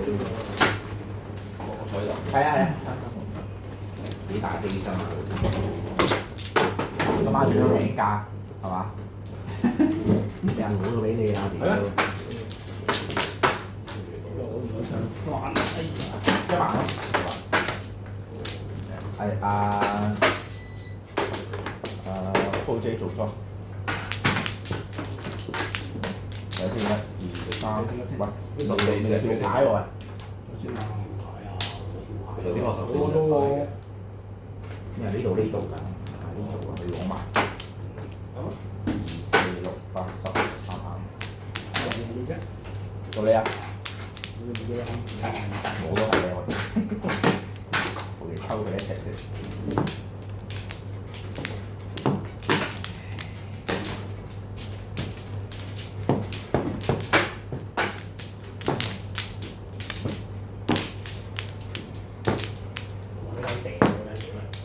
我坐呢度。係啊，幾大犧牲啊！今晚仲要請假係嘛？俾人攞到俾你啊！屌！我想翻，哎呀！ 100咯，係鋪姐做裝。睇先1、2、3，喂，你條牌喎？先啦，係啊，有啲我手我都因為呢度㗎，呢度啊，你攞埋。2、4、6、8、10，啱啱。到你啊！我都係嘅，我同你抽佢一隻先。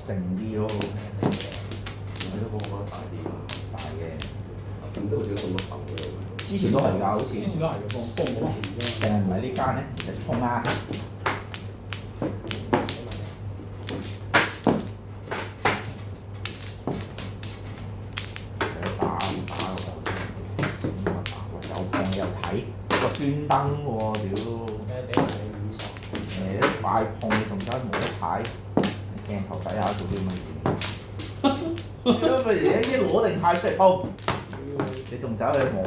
靜啲咯，我都覺得大啲啊，大嘅。咁都好似咁多頭嘅。之前都係㗎，好似。之前都係嘅，幫冇乜氣啫。定係唔係呢間咧？直通啊！有碰有睇，個專登喎屌！誒快碰仲真冇得睇，鏡頭底下做啲乜嘢？因為而家已經攞定派出嚟煲，你仲走去摸？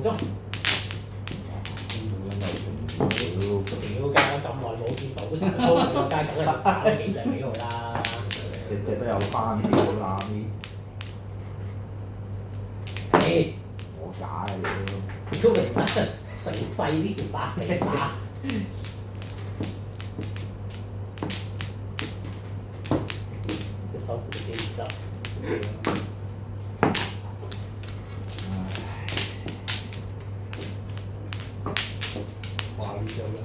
中。屌家咁耐冇見到，成日鋪你個街梗係打幾隻俾佢啦。隻都有翻啲好啦啲。誒，我假嘅屌！屌你媽！成世之前打你打。收佢先執。哇！呢張咧，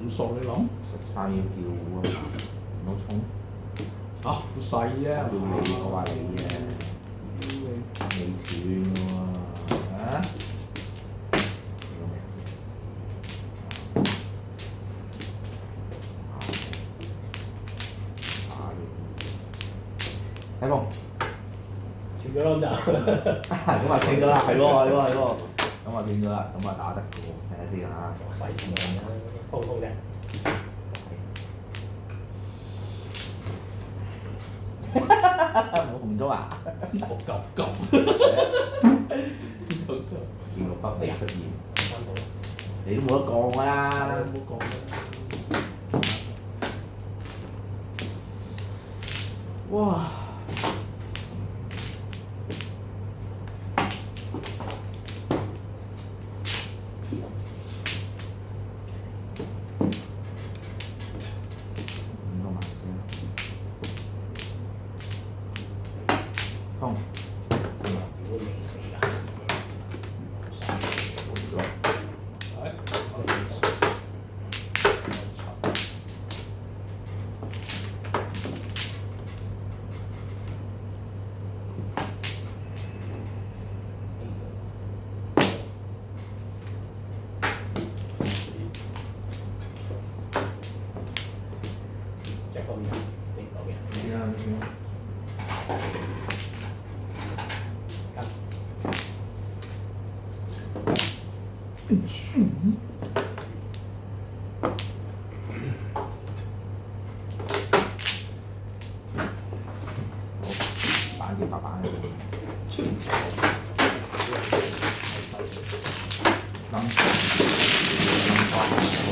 咁索你諗13要叫啊，唔好衝！啊？都細啫，要你我話你嘅，未斷喎啊！睇波，斷咗咯就。咁啊斷咗啦，係喎係喎係喎，咁啊斷咗啦，咁啊打得嘅喎，睇下先嚇。細條嘅，鋪鋪啫。冇紅咗啊！我急，見到北美出現，三鋪。你都冇得講㗎啦。唔好講啦。哇！5個萬先，通，如果未死㗎。即係咁人，你講嘅。先啦先啦。板要拍板嘅，諗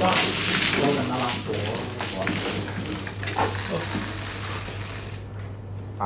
哇，有人啦嘛，係。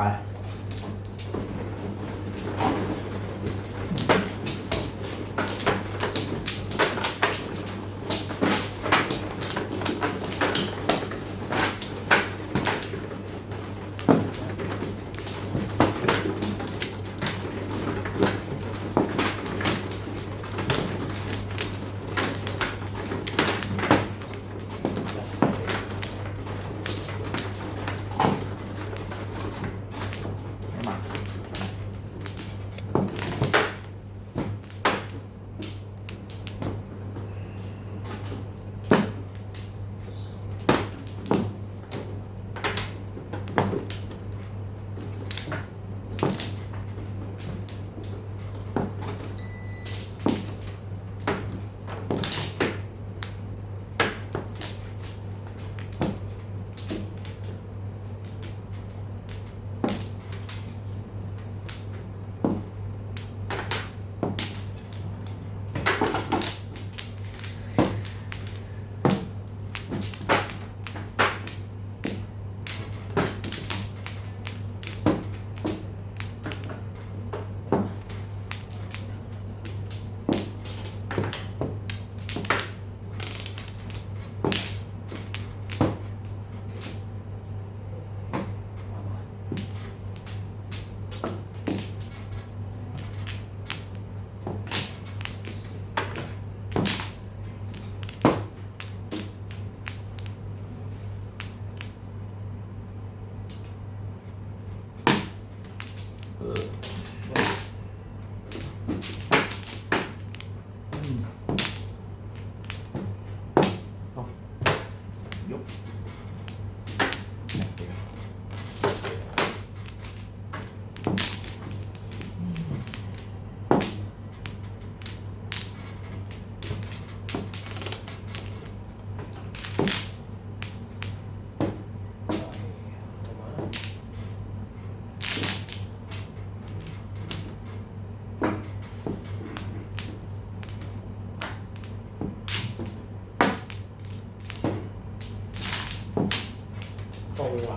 到啦。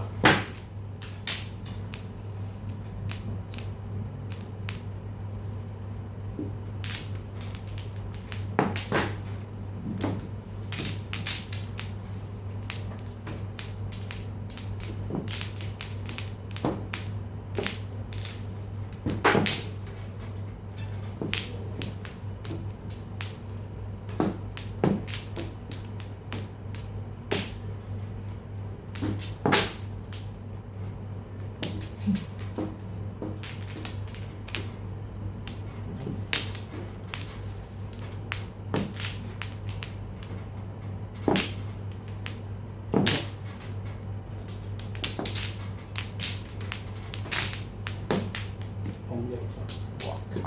我靠！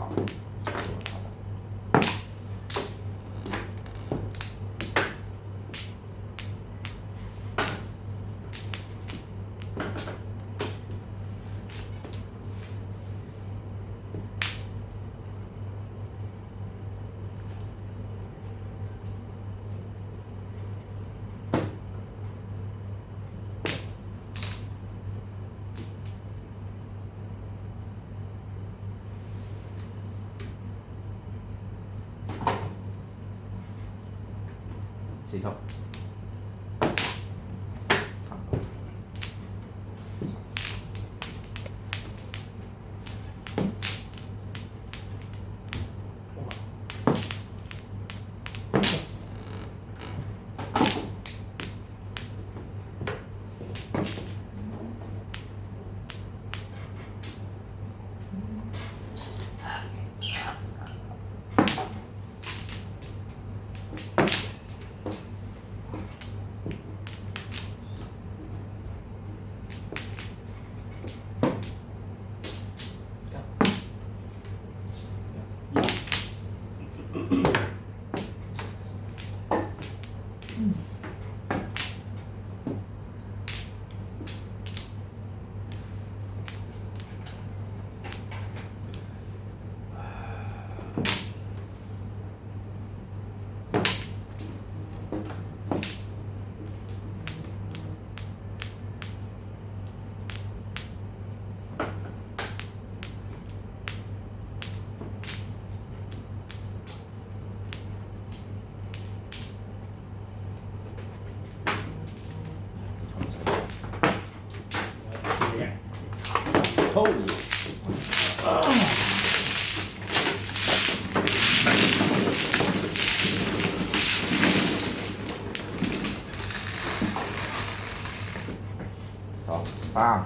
四級，差唔多。3。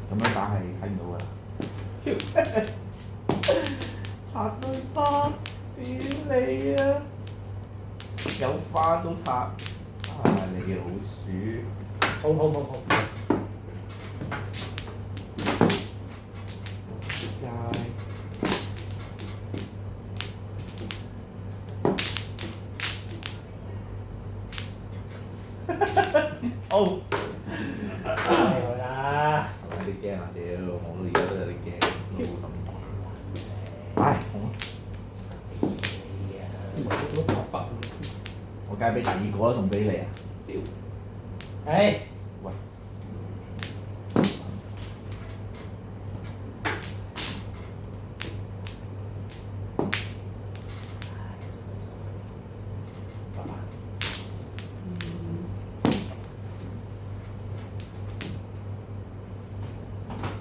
咁樣打係睇唔到㗎啦。拆對花，屌你啊！有花都拆，啊你老鼠！好。街。哦。係佢啦。係咪啲驚啊？屌，我而家都有啲驚，都冇咁大。唉，好啊，都800。我梗係俾第二個啦，仲俾你啊！屌，誒，喂，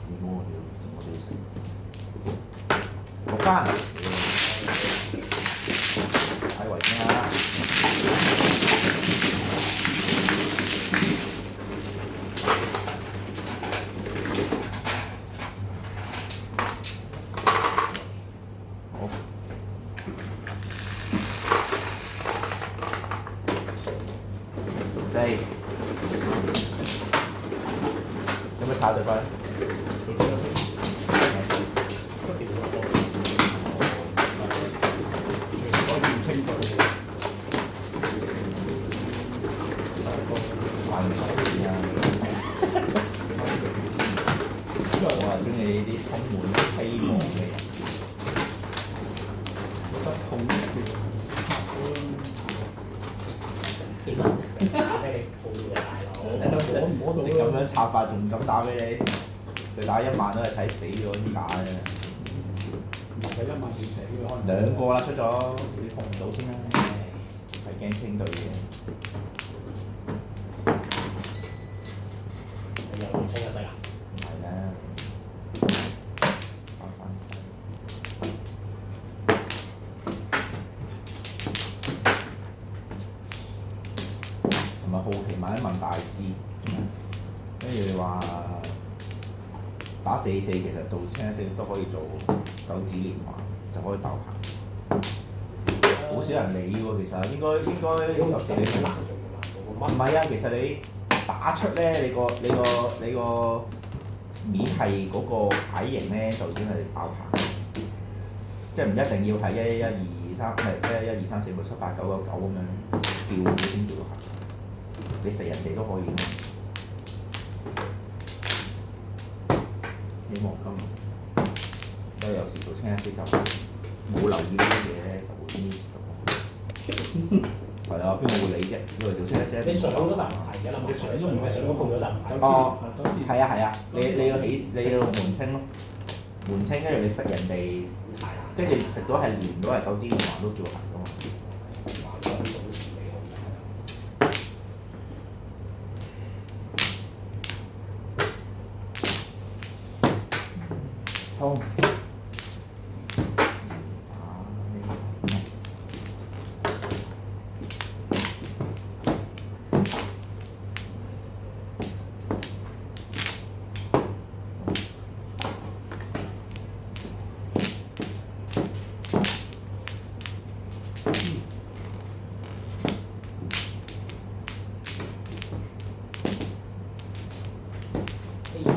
自摸屌，自摸屌死！6番，睇圍先啦。好。14，有冇炒對分？還唔錯啊！我係中意啲充滿希望嘅人。點啊？打俾你鋪嘅大佬，你咁樣插法仲唔敢打俾你？佢打1萬都係睇死咗先打嘅。兩個啦出咗，你碰唔到先啦。係驚清對嘅。你又要清一世啊？唔係啦，翻返同埋好奇問一問大師，跟住話打4-4其實到清一色都可以做9子連環，就可以鬥行。好少人理喎，其實應該有時你唔係啊，其實你打出咧，你個面係嗰個牌型咧，就已經係爆棚，即係唔一定要係111、223，唔係111、2、3、4、5、6、7、8、9、9、9咁樣調先調到行，你食人哋都可以。希望今時做清一色就冇留意呢啲嘢咧，就會 miss 咗。係啊，邊個會理啫？因為做清一色你上嗰陣唔係㗎啦，你上都唔係上嗰鋪嗰陣唔係。哦都知係啊，你要門清咯，門清跟住你食人哋，跟住食到係連到係九子連環都叫鞋㗎嘛。話咗早時你好。好。哎呀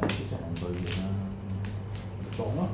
有啲就兩對嘢啦。撞咯，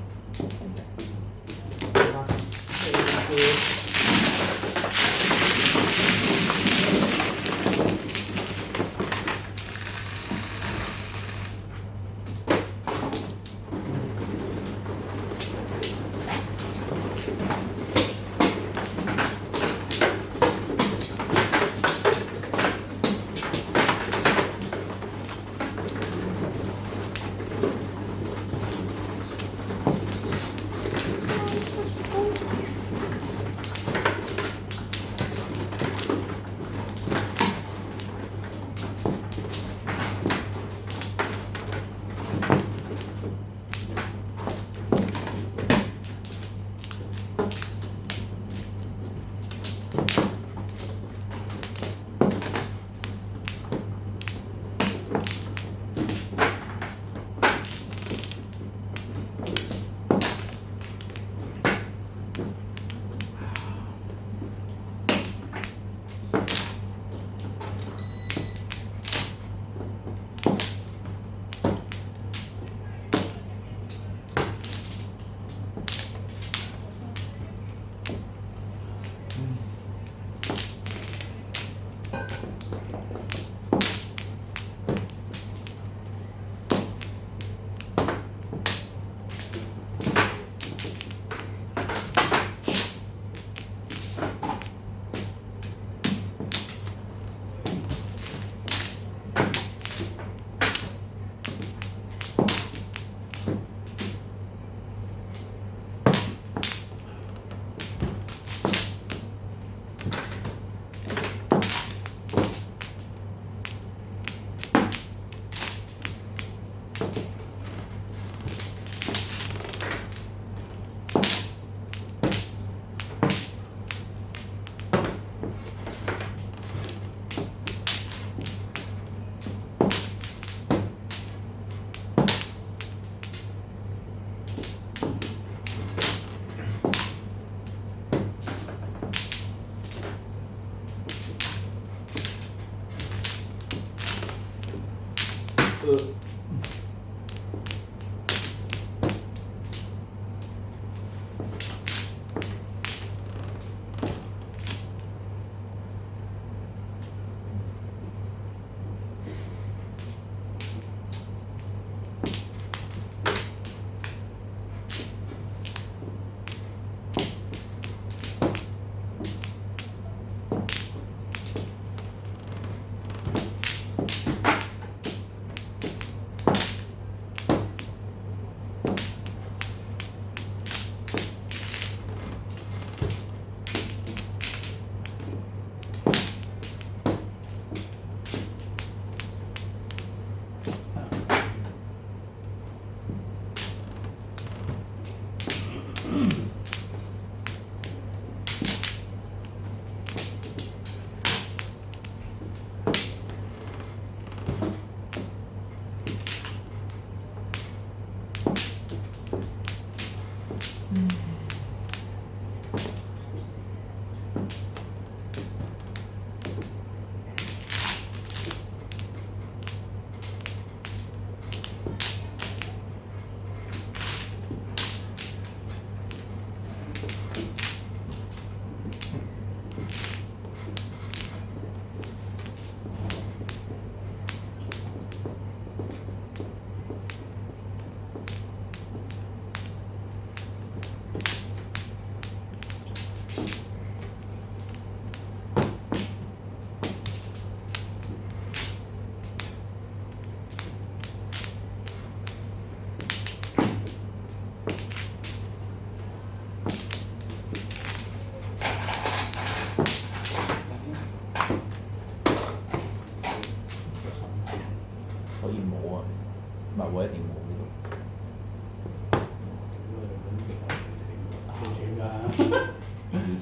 條斷㗎，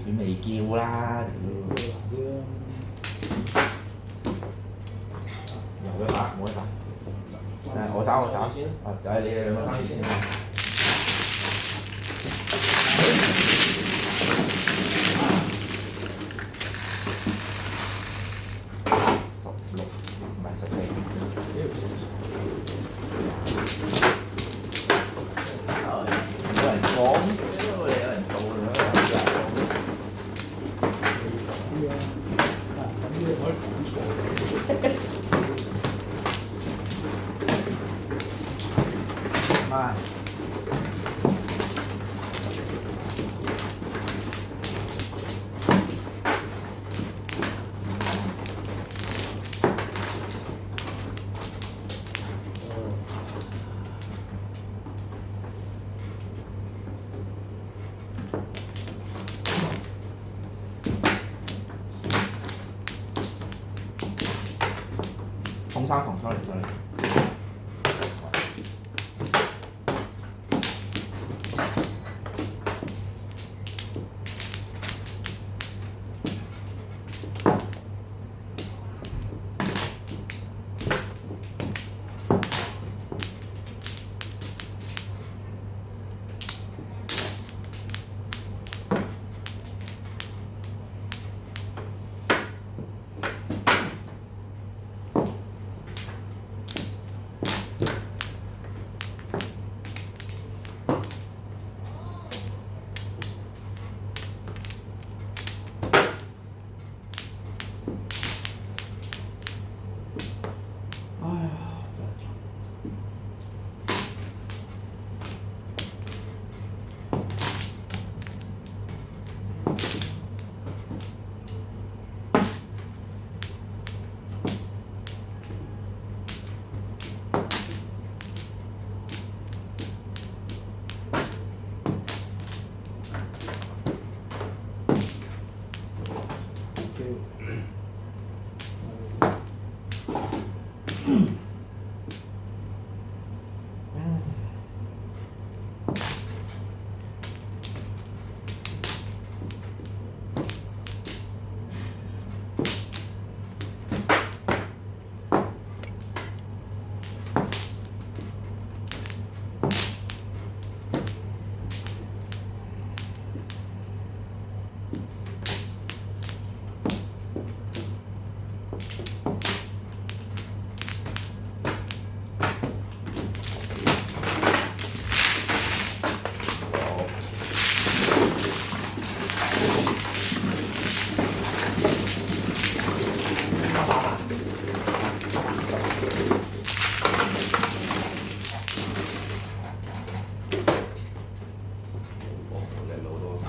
佢未叫啦，屌！啲有一打，冇一打。誒，我找。啊，就係你哋兩個爭先啊！16唔係14。有人講，有人做啦，啲啊，咁啲可以講錯媽。紅三紅，sorry。唉呀，真係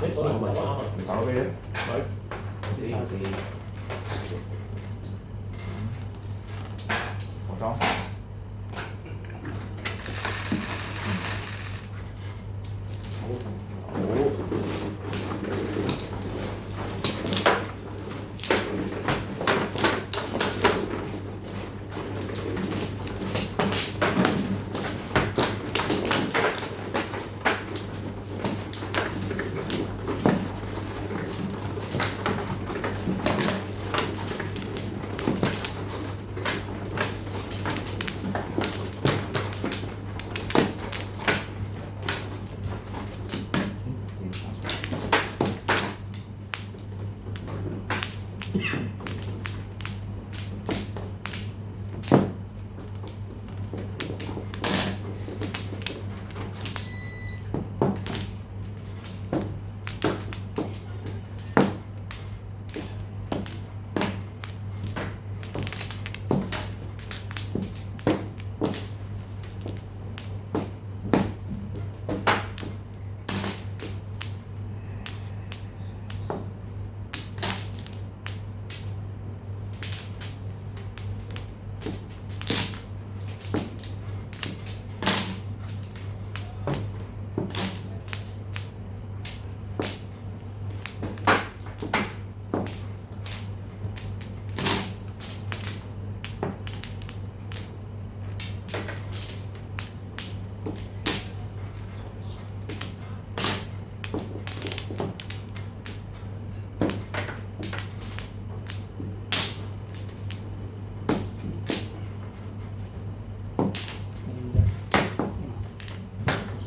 你所能就啱啊！唔找俾你。睇下先。我裝。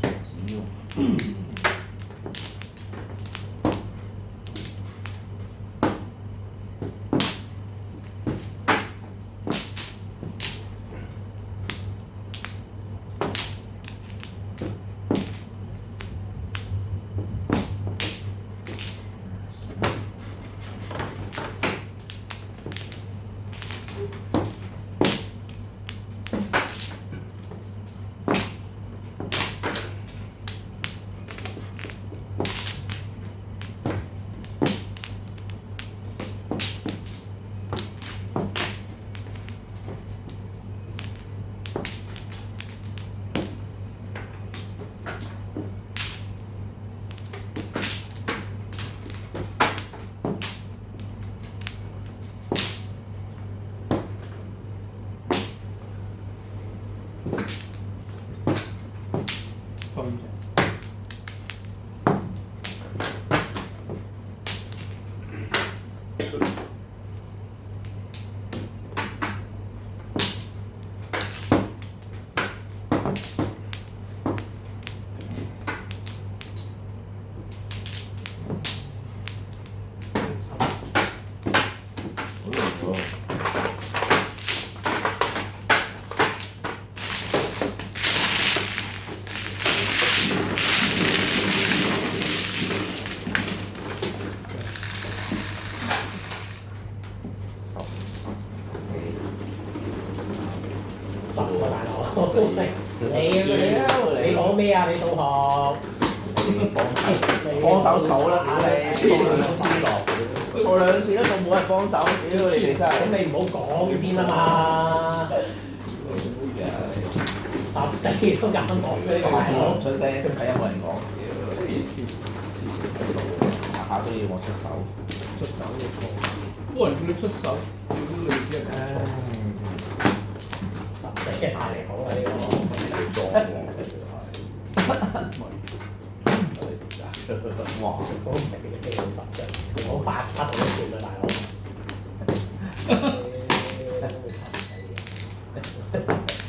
只要退嘅。好用喎。十個大佬，你攞咩啊？你數學？幫手數啦，屌你！錯兩次都仲冇人幫手，屌你哋真係。咁你唔好講先啊嘛！14都咁講嘅呢個下次我唔大佬。出聲，睇有冇人講。下下都要我出手。出手嘅錯，冇人叫你出手，叫你啫。即係太離譜啦呢個。哇！我唔明你幾好十啫，講87我都算啦，大佬。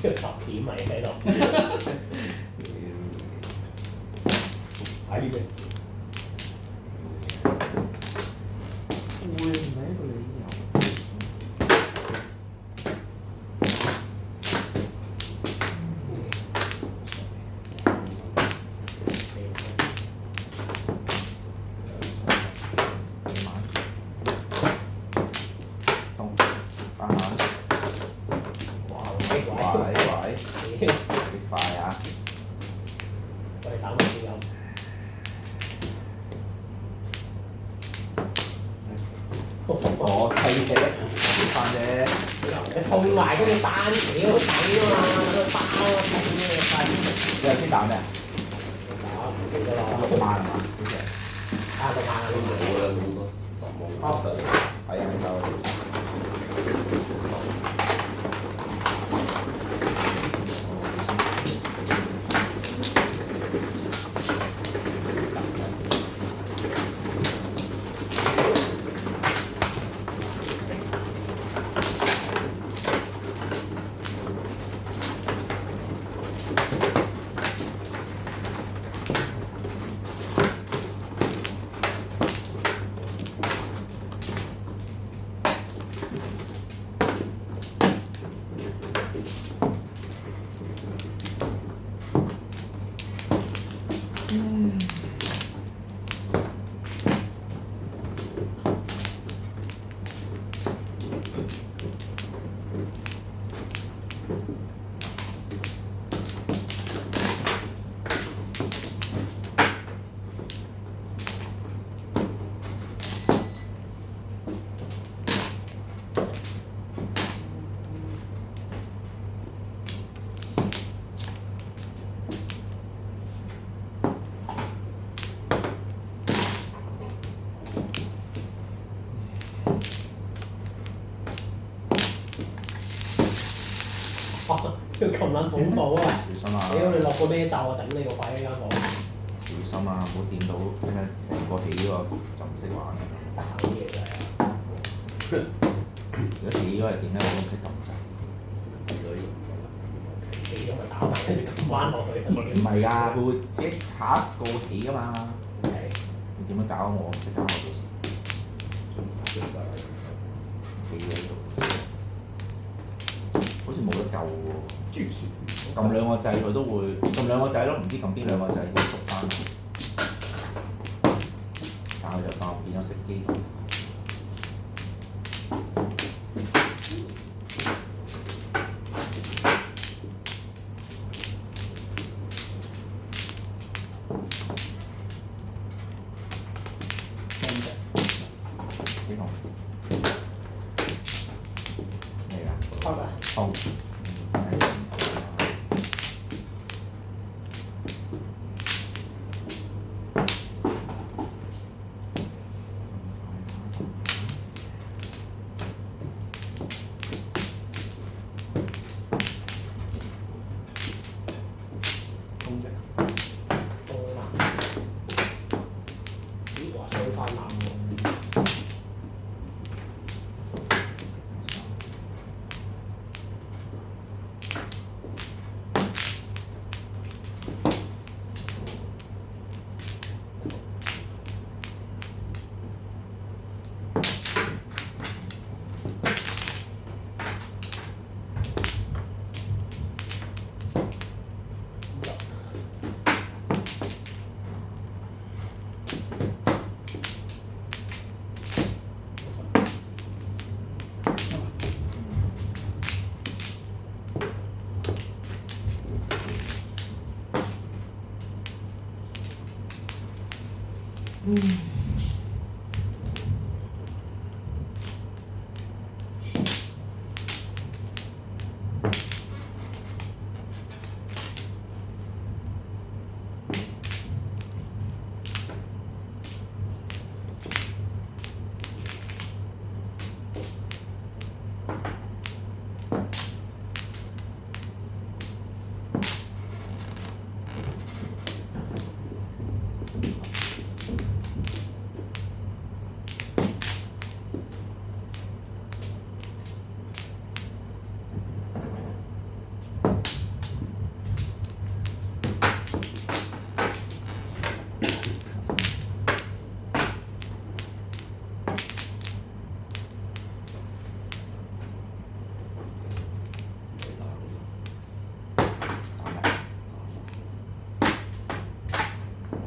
叫10點咪喺度。係嘅。會唔係一個理由？翻下。哇！喂喂喂，幾快啊！我哋打乜嘢有？我砌嘅，翻啫。你碰埋嗰隻單屌等啊嘛，等佢包啊，整咩快？你頭先打咩啊？打唔記得啦。 6萬係嘛？好似係。6萬啊！冇啦，冇得十冇實。係啊，就。咁撚恐怖啊！小心啊！屌你落個咩罩啊？頂你個肺呢間房！小心啊！唔好掂到，一陣成個起咗就唔識玩啦。得口嘢真係。如果起咗係點咧？我都唔識撳掣。起咗咪打埋，跟住咁彎落去。唔係㗎，佢會一下一個起㗎嘛。係。你點樣搞我？唔識搞我到時。起咗喺度，好似冇得救喎。撳兩個掣佢都會，撳兩個掣咯，唔知撳邊兩個掣會縮翻。但係就當變咗熄機。呢個咩㗎？開啊！空。東南。咦？話衰翻南喎。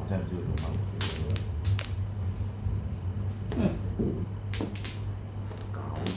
真係唔知佢做乜。搞事！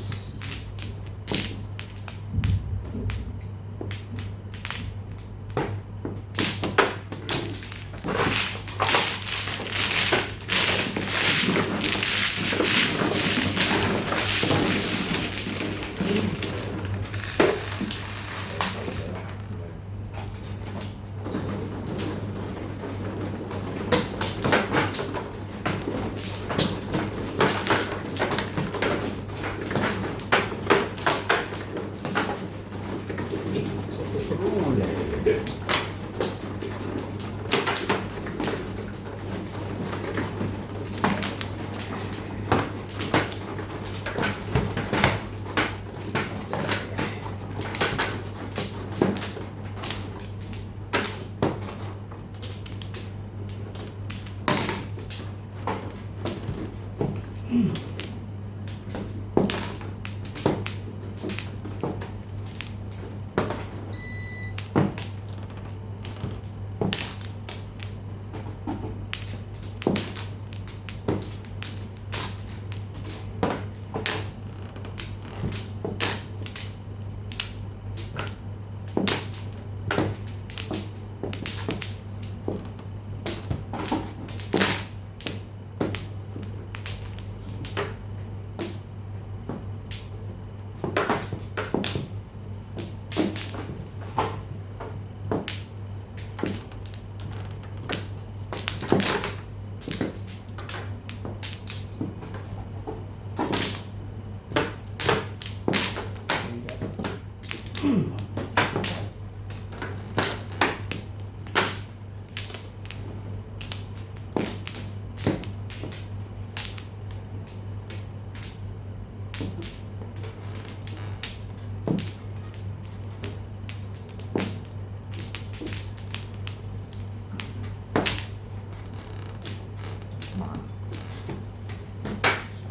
慢。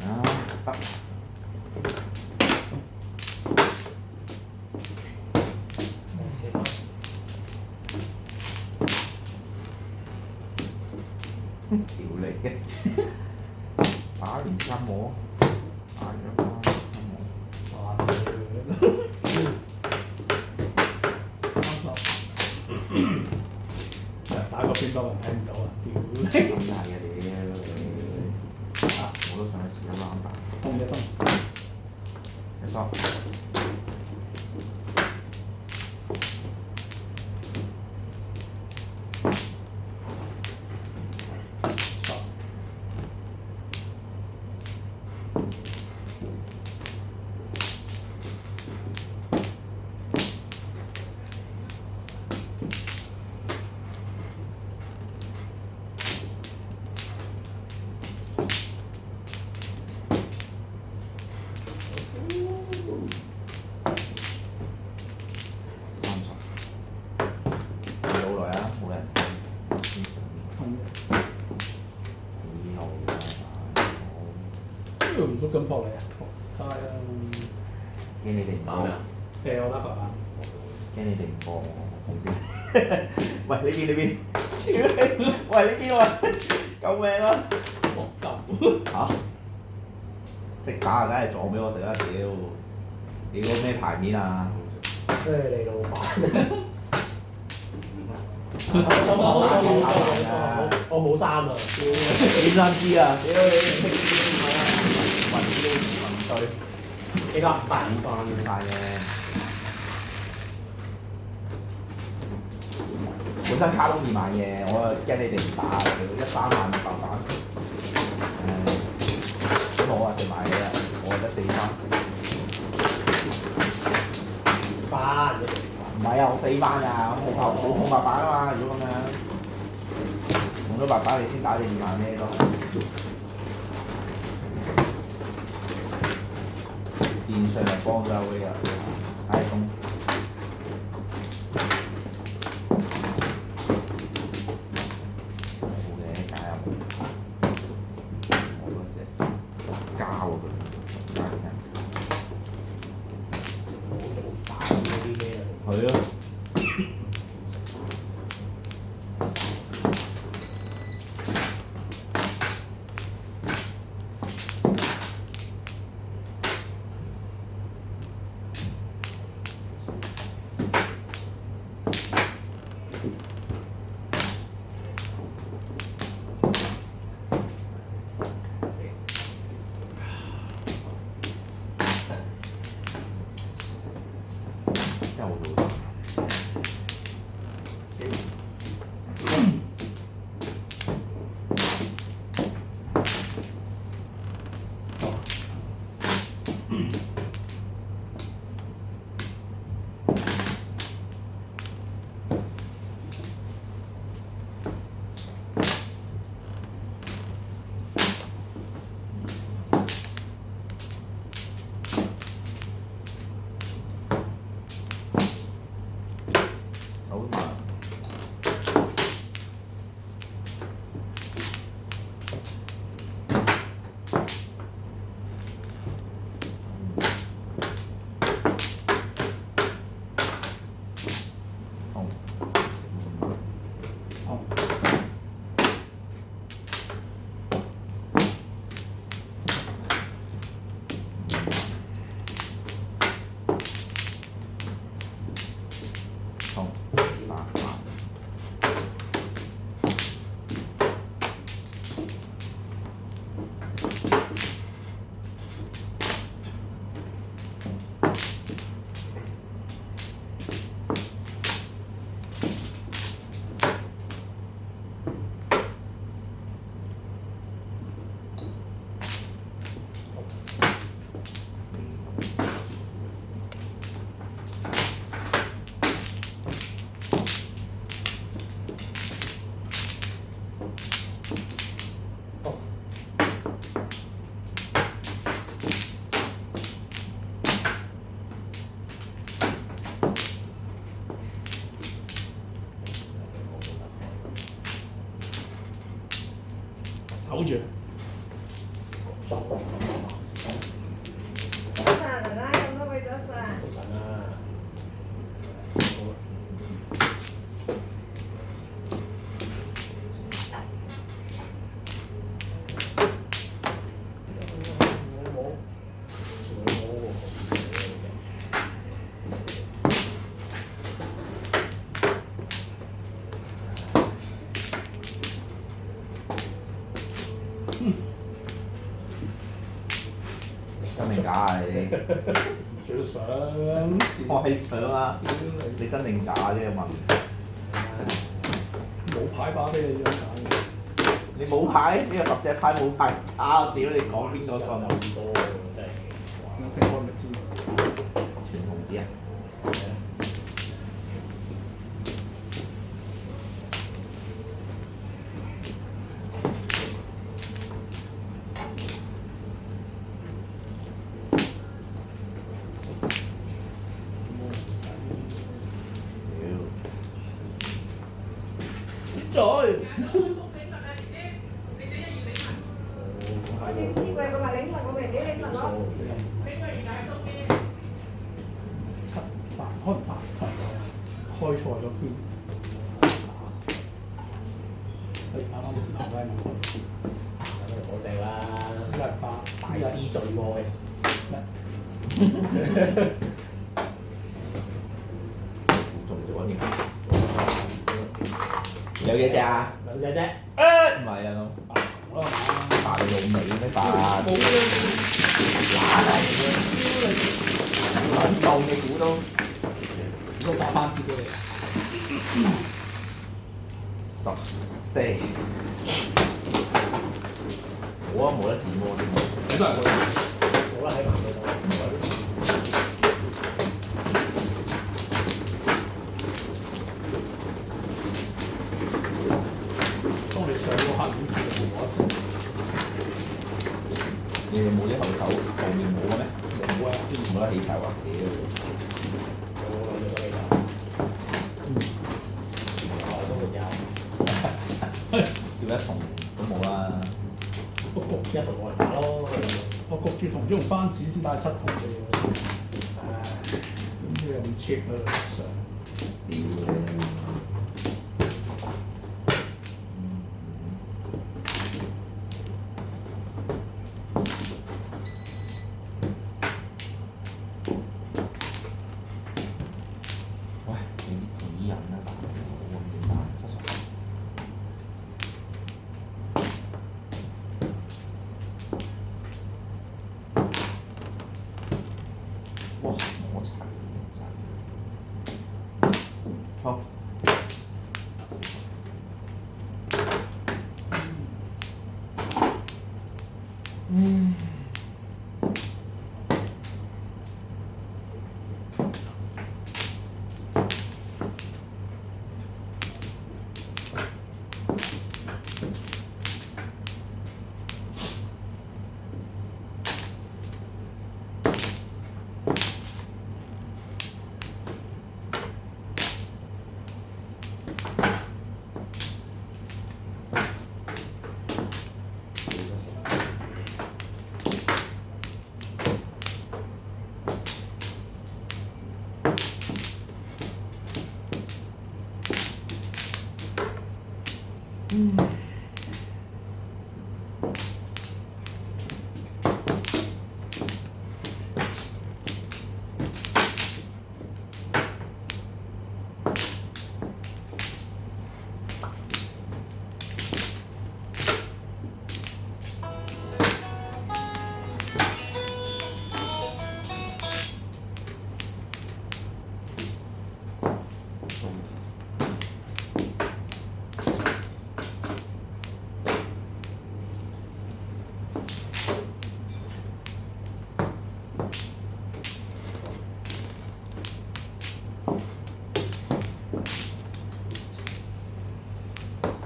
啊，得。4分。屌你嘅，打完即刻摸，打完即刻摸。哇！打個邊多人睇唔到啊！屌咁係啊屌你！啊，我都想一次一攬打。通一通，一索。呢度唔捉緊撲你啊！係啊，驚你哋唔打咩啊？我打白板。驚你哋唔過我紅先。喂，呢邊呢邊，屌你！喂呢邊喂，救命啊！我撳。嚇？識打啊，梗係撞俾我食啦！屌，你個咩牌面啊？即係你老闆。我冇衫啊！點撚知啊？屌你！雲標雲對，你講唔辦？唔大嘅。本身卡都易買嘅，我驚你哋唔打，1-3萬白板。咁我話食埋嘢啦，我得4番。番唔係啊，我4番㗎，冇碰白板啊嘛，如果咁樣，碰咗白板你先打你2萬咩都係。變相係幫咗阿威啊，太公。冇嘅，加入我嗰隻膠佢，加入冇整打嗰啲咩啊？係咯。守住。熟早晨，奶奶咁多位早晨。早晨啊！真定假啊你？最想我係想啊！你真定假啫問？冇牌把俾你樣揀。你冇牌？呢個十隻牌冇牌啊！屌你講邊個信？有幾多喎？真係我聽開咪知。全紅子啊！再。我點知貴個話領物，我咪自己領物咯。7、8開8、7，開錯咗邊？啱啱打低我。嗰隻啦，呢係8，大師最愛。做唔做啊？有幾隻啊？兩隻啫。唔係啊，好啦，爸你老味咩爸？冇撚當你估都都打翻支俾你。 14，冇啊，冇得自摸添。你都係會。好啦，喺埋佢度。當你上個黑點就冇得食。你哋冇啲後手後面冇嘅咩？冇啊，冇得起球啊！屌！有兩隻都起球。我都會有。叫一重都冇啦。一同我嚟打咯。我焗住同咗用番子先帶7筒嘅喎。唉，咁你又唔 cheap 啊？上。屌！喂，俾啲指引啊，大佬，點打70？哇！我齊真係好。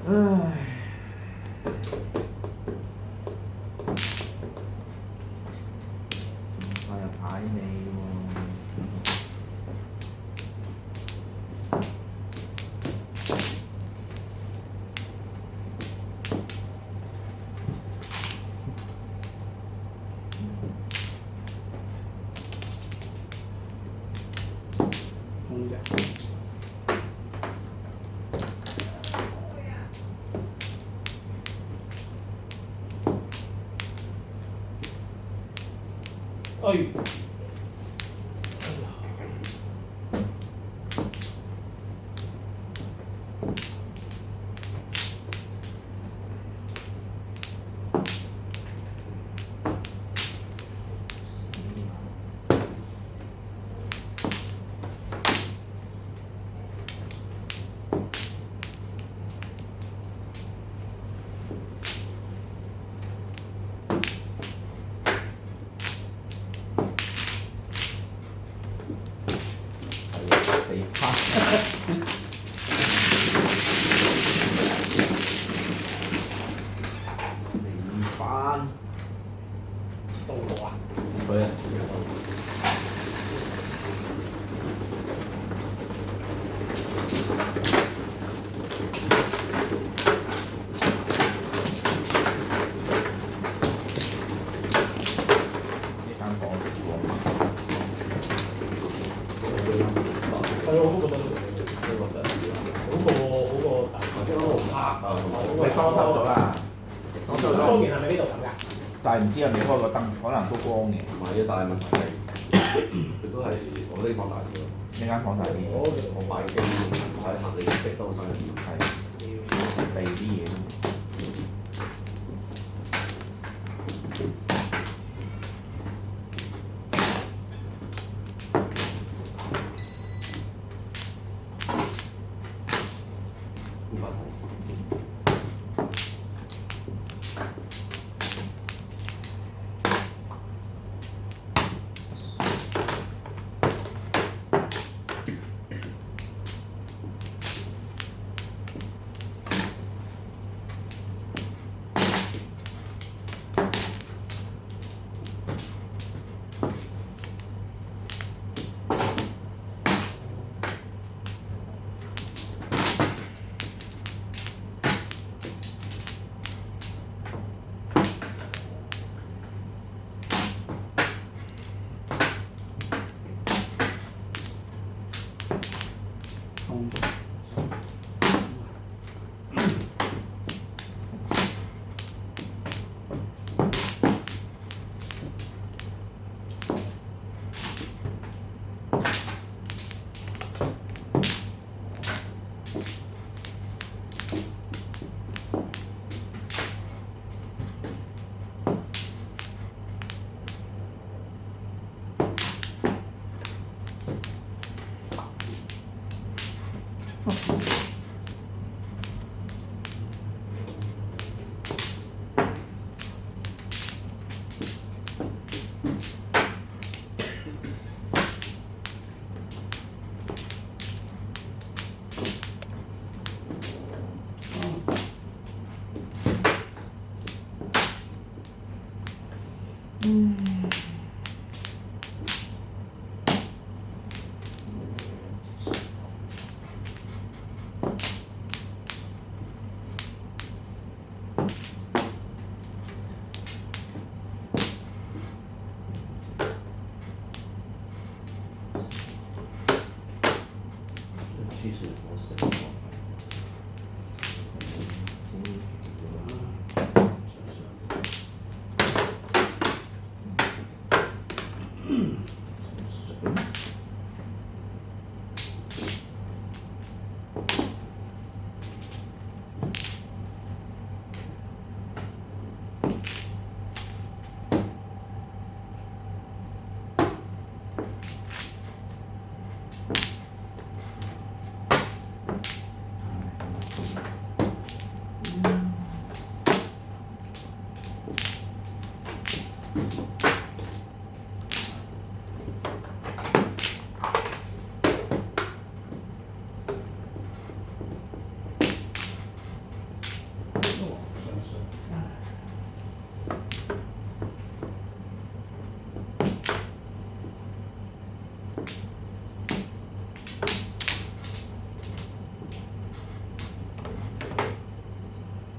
唉，快入牌尾喎！哎，死翻。你翻到我啊！佢啊！呢間房係我都覺得呢個就係好過大。頭先嗰度黑啊，你裝修咗啦，裝修咗，當然係咪呢度咁㗎？但係唔知係咪開個燈，可能都光嘅。唔係啊，但係問題係佢都係我呢房大啲咯。呢間房大啲，我擺機睇下你識得好犀利。係備啲嘢。五百桶。其實我成個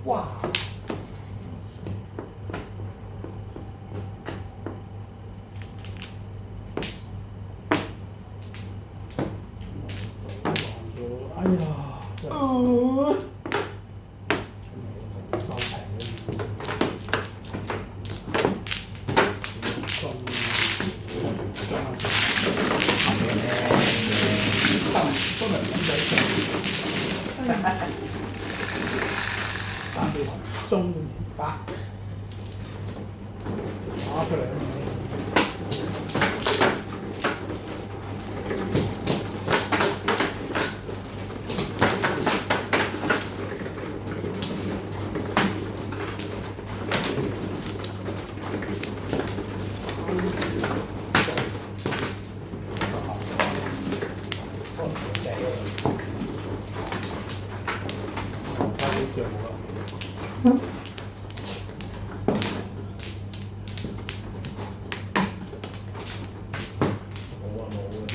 哇！哎呀，真係收皮地圖中年8打出嚟啊！差少少啦。冇啊冇嘅。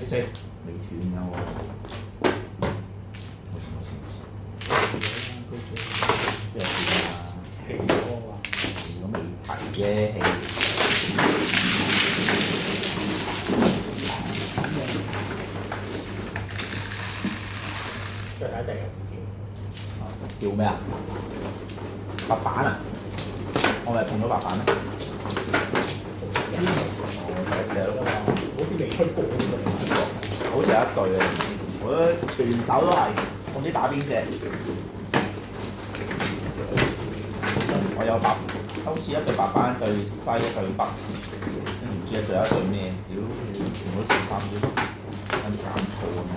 食未斷㗎喎，冇事冇事冇事，邊有斷啊？氣多啊！如果未齊啫，氣最後一隻又唔叫咩啊？白板啊？我咪碰到白板咩？叫，好似未出過呢個。好似有一對嘅，我覺得全手都係。我唔知打邊隻。我有白，好似一隊白班，一隊西，一隊北，跟住唔知一隊咩？屌，全部都似翻啲，跟住揀錯咁樣。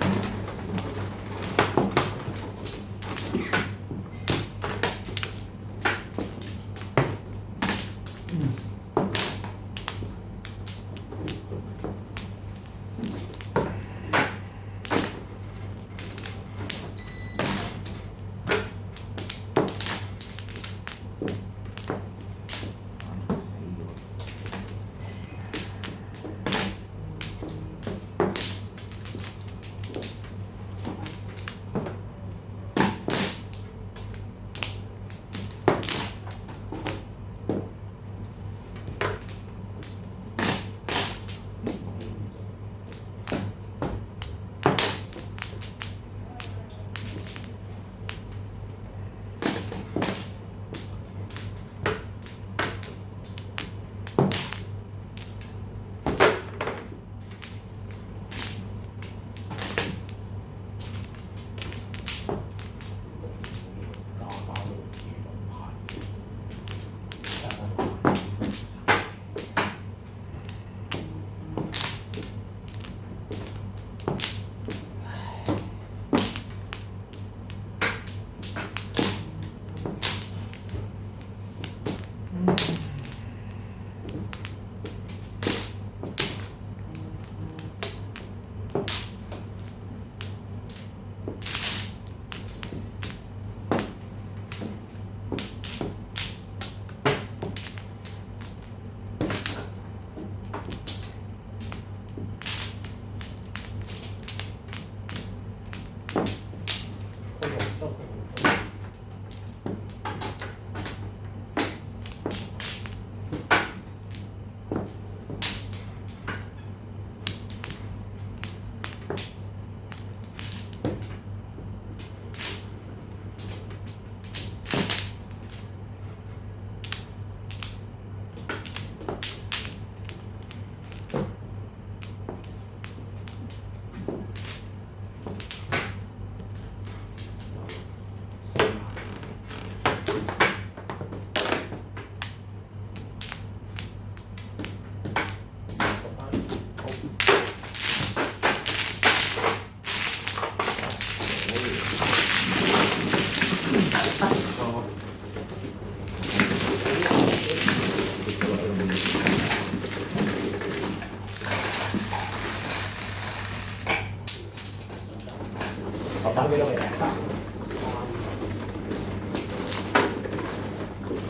手幾多嚟嘅？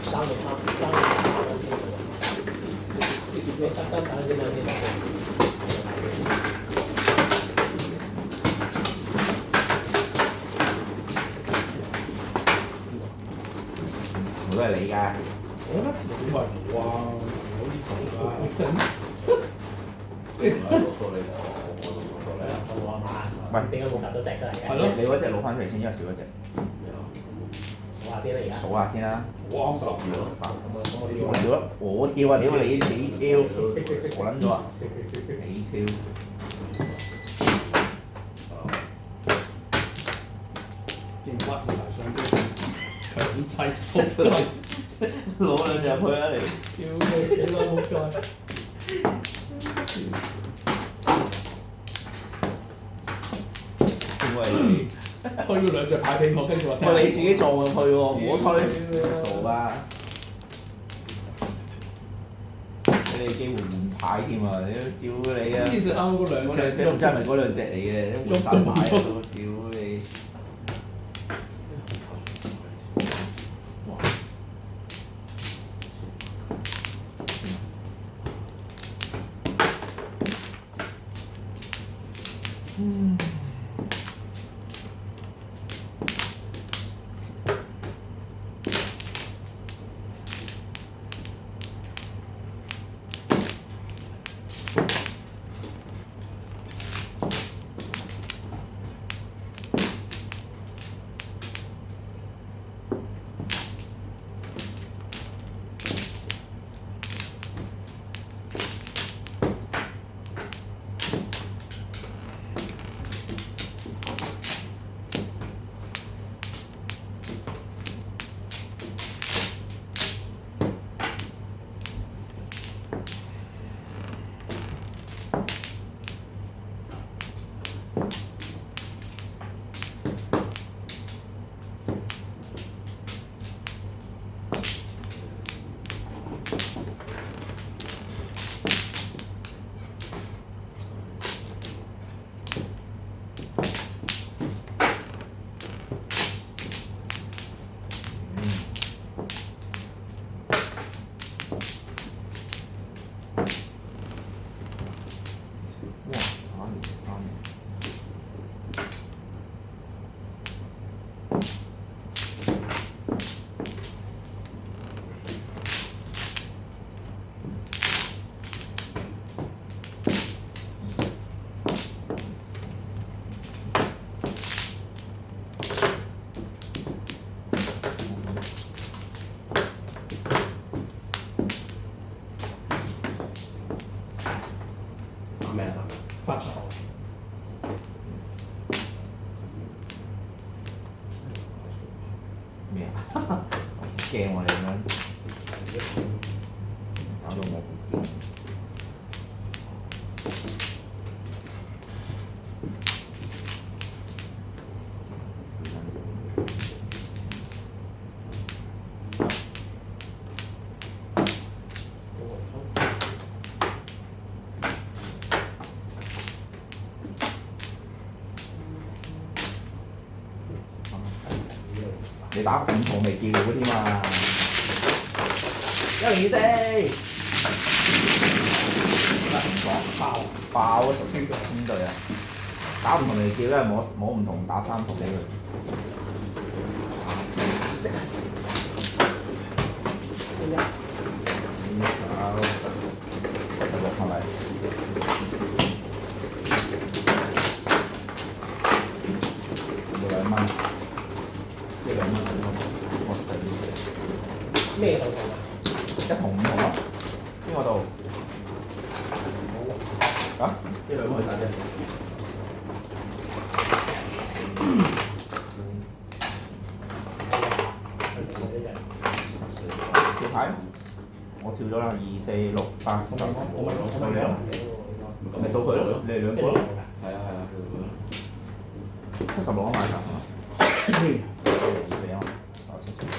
三到三，你執得等先啦，先。我都係你㗎。我覺得冇係我啊，我呢度啊，真。到你我到你啊！我嘛，喂，點解冇夾咗隻出嚟嘅？係咯你嗰隻攞翻出嚟先，因為少咗隻。數下先啦，而家。數下先啦。哇！十二咯，我屌啊！我跳啊！屌你跳，我撚咗啊！你跳。勁屈埋上機，強砌撲街，攞兩隻入去啊你！屌你老母街！因為推咗兩隻牌俾我，跟住話喂你自己撞入去喎，唔好推，傻吧？俾你機會換牌添啊！屌你啊！呢隻啱嗰兩隻，真係咪嗰兩隻嚟嘅？換晒牌啊！屌你！哇！打完打完。打咩啊？打咩？發財。咩啊？驚喎你咁樣，搞到我唔驚。你打五號未叫嗰啲嘛？104，唔講爆啊！熟清隊啊！打五號未叫，因為摸唔同打3號俾佢。識啊！76係咪？2蚊。1兩蚊我睇咩度同啊？1同5號咯，邊個度？啊？呢兩蚊去晒啫。跳牌，我跳咗啦，2、4、6、8、10。我咪兩。咪到佢咯，你哋兩個咯。係啊係啊，佢76啊買㗎。2、4啊，9、70。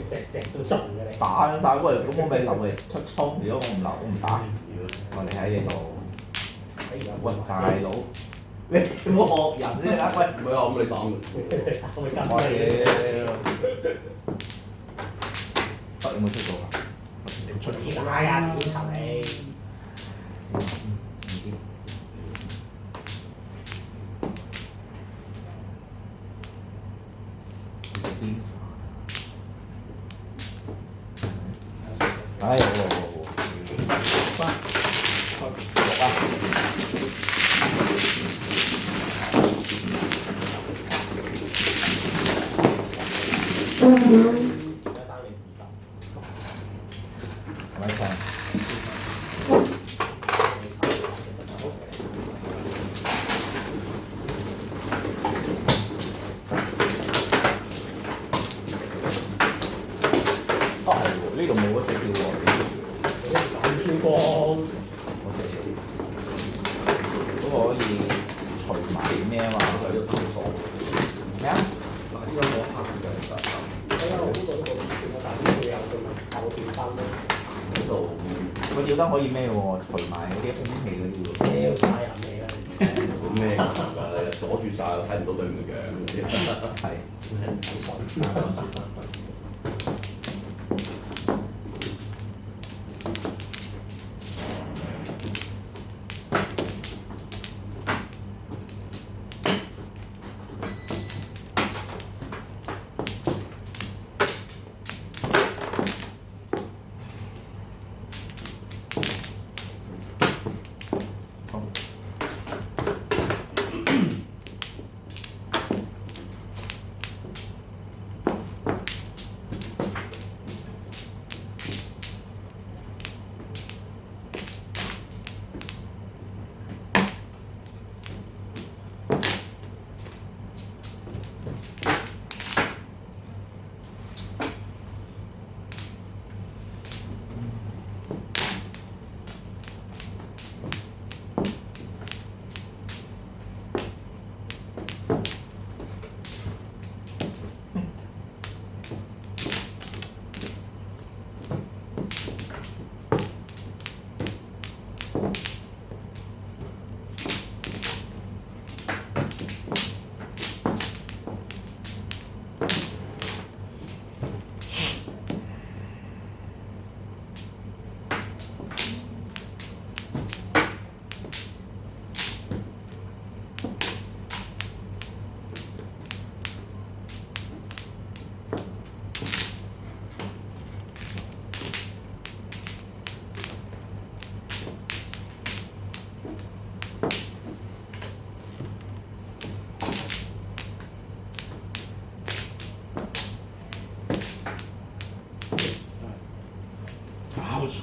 隻隻都中嘅你。打緊晒，喂，咁我咪留嚟出衝。如果我唔留，我唔打。我哋喺呢度，喂大佬，你唔好學人先啦，喂！唔係啊，咁你打咪。我咪跟我你。屌，有冇出到啊？出啲拉啊，屌柒你！哎，我翻六啊！而家生你係咪先？啊係喎，呢度冇嗰隻叫喎，跳光，嗰隻嗰個可以除埋咩啊嘛？就係一頭多。咩啊？嗱，先講我拍嘅實習睇下我呢個都冇變過，但係呢個有佢咪有變燈咯，嗰度，個吊燈可以咩喎？除埋嗰啲空氣嗰啲喎。屌晒人氣啦！咩㗎？阻住晒，我睇唔到對面嘅樣。係。好順。搞錯。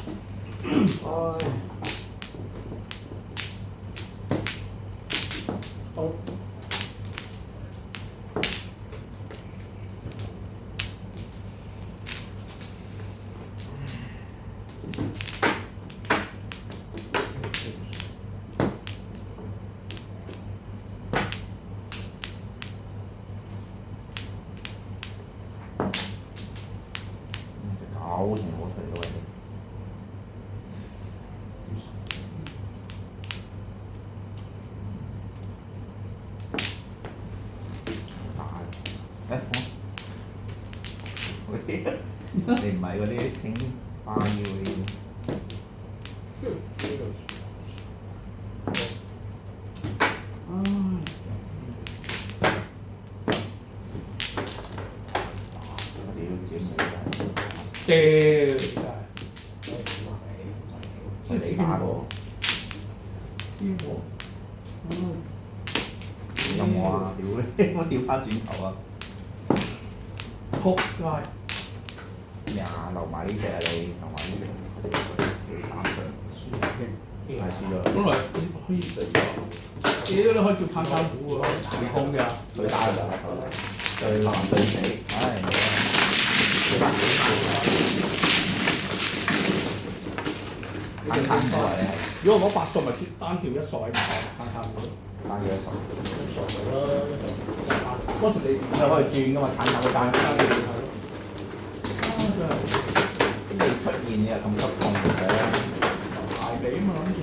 都搞成冇除到人哋。大，你唔係嗰啲清花腰嗰啲。我哋要自己冇屌真係，我哋打過，知我。有冇啊？屌你！我調翻轉頭啊！撲街！咩啊？留埋呢隻啊你，留埋呢隻，我哋打上，係輸咗。本來可以，屌你可以叫探探股喎，唔控嘅。佢打就係對男對死，唉，探探股嚟係如果攞8索咪單調1索喺探探股。單嘢手，一傻咗啦，一傻嗰時你咁你可以轉噶嘛？探探個單。真係。見你又咁急痛嘅，排尾啊嘛諗住，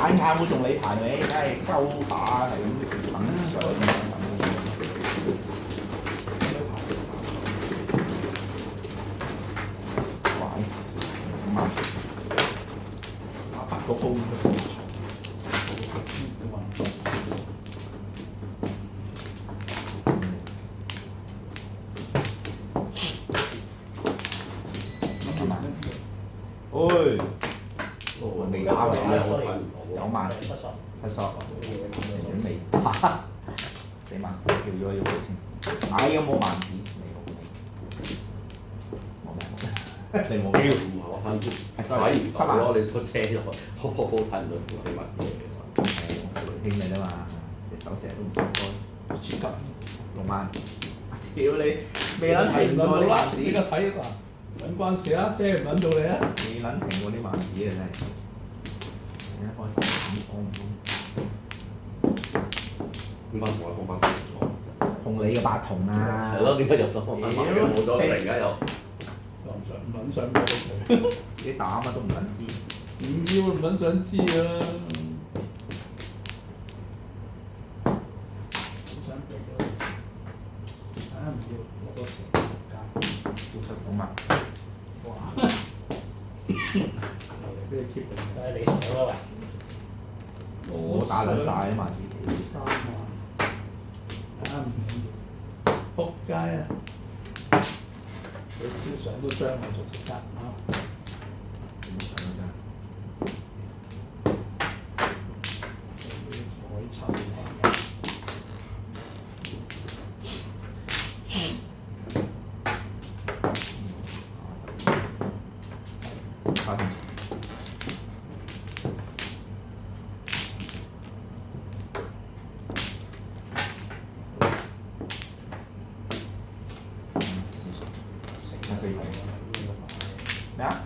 眼眼會同你排尾，梗係鳩打係咁等上等。喂，咁啊，打8個鋪嘅。喂，哦未打喎，我睇唔到。有慢七索，七索，成未打，死慢，叫咗要佢先。唉，有冇慢子？冇冇，你冇唔叫。係我睇睇，sorry，唔到咯，你個車咗，我睇唔到啲乜嘢其實。輕你啦嘛，隻手成日都唔放開，切緊， 6萬。屌你，未撚停過啲萬子，依家睇嗱，揾關事啊，遮唔揾到你啊！未撚停過啲萬子啊真係。你一開咁講唔點解同我講翻錯？通你個八筒啊！係咯，點解又收翻翻嘅？冇咗突然間又。唔撚想俾佢，自己打乜都唔撚知。唔要唔撚想知啊！好想俾佢，唔要攞多錢街，好出風啊！哇！嚟俾你 keep 佢。你上啦喂，我打撚晒啊嘛自己。3萬，唔要，仆街啊！你招上都將我做食得啊！點上啊海臭真係。發現。咩啊？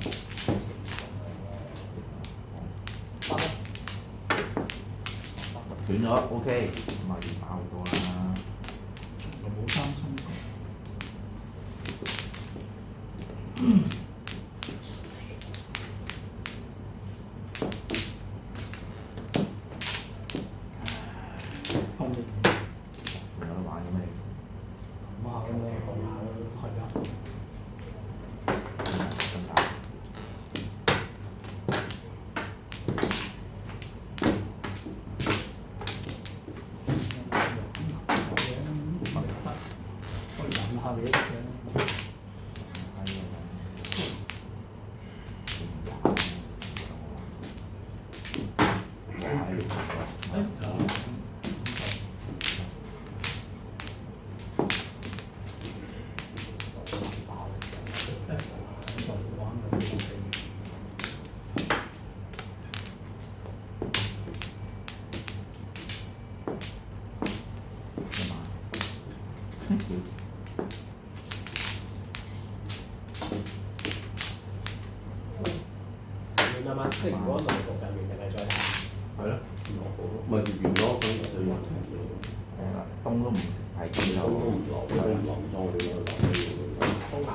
斷咗，OK，咁啊要打好多啦。又冇擔心過。後面仲有得玩嘅咩？哇！咁樣係啊，咁大。可以飲下你嘅。完啦嘛，即係如果內局就完定係再打？係咯，咪完咗咁就完。冬都唔係幾都唔落，都唔落裝點樣落？通埋。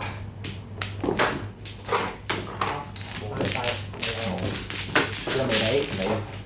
冇翻晒，呢個未俾，未。